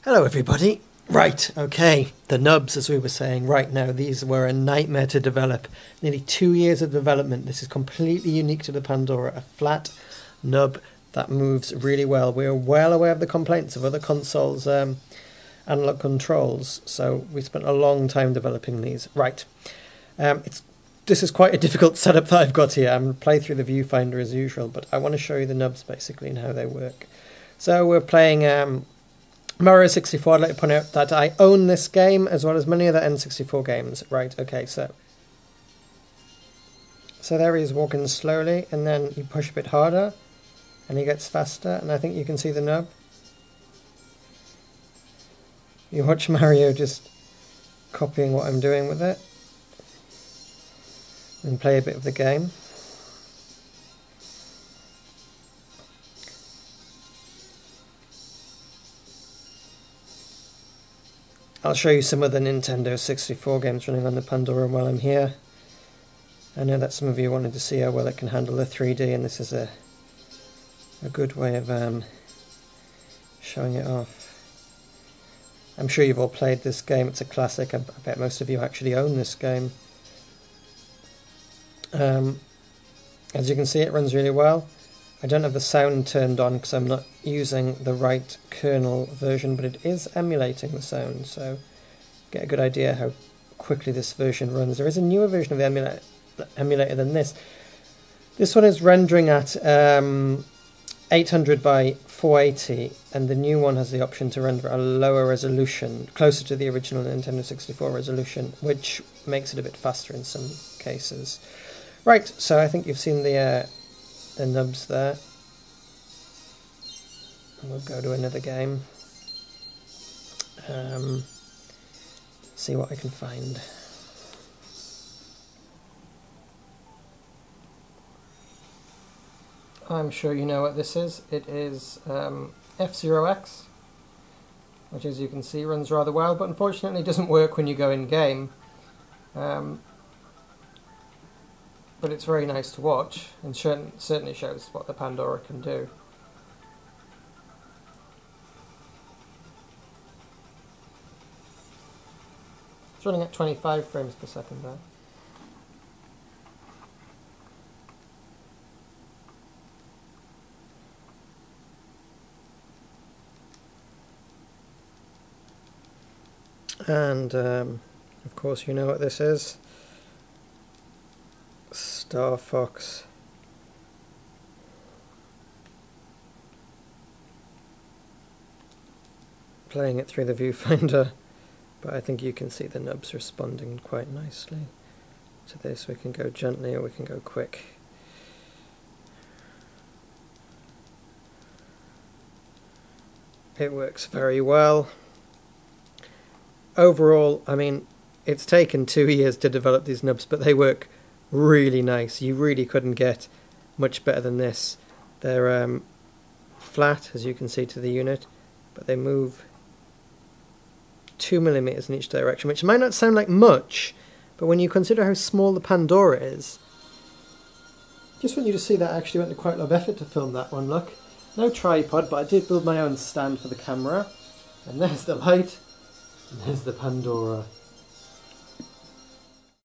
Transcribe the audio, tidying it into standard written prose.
Hello everybody. Right, okay, the nubs, as we were saying right now, these were a nightmare to develop. Nearly 2 years of development. This is completely unique to the Pandora, a flat nub that moves really well. We're well aware of the complaints of other consoles' analog controls, so we spent a long time developing these. Right, this is quite a difficult setup that I've got here. I'm going to play through the viewfinder as usual, but I want to show you the nubs basically and how they work. So we're playing Mario 64. I'd like to point out that I own this game as well as many other N64 games. Right, okay, so there he is walking slowly, and then you push a bit harder and he gets faster, and I think you can see the nub. You watch Mario just copying what I'm doing with it and play a bit of the game. I'll show you some of the Nintendo 64 games running on the Pandora while I'm here. I know that some of you wanted to see how well it can handle the 3D, and this is a good way of showing it off. I'm sure you've all played this game, it's a classic. I bet most of you actually own this game. As you can see, it runs really well. I don't have the sound turned on because I'm not using the right kernel version, but it is emulating the sound, so get a good idea how quickly this version runs. There is a newer version of the emulator than this. This one is rendering at 800 by 480, and the new one has the option to render at a lower resolution, closer to the original Nintendo 64 resolution, which makes it a bit faster in some cases. Right, so I think you've seen the nubs there. And we'll go to another game. See what I can find. I'm sure you know what this is. It is F-Zero-X, which, as you can see, runs rather well, but unfortunately doesn't work when you go in game. But it's very nice to watch, and certainly shows what the Pandora can do. It's running at 25 frames per second there. And of course you know what this is. Star Fox. Playing it through the viewfinder, but I think you can see the nubs responding quite nicely to this. We can go gently or we can go quick. It works very well. Overall, I mean, it's taken 2 years to develop these nubs, but they work really nice. You really couldn't get much better than this. They're flat, as you can see, to the unit, but they move 2mm in each direction, which might not sound like much, but when you consider how small the Pandora is, just want you to see that I actually went to quite a lot of effort to film that one. Look, no tripod, but I did build my own stand for the camera, and there's the light, and there's the Pandora.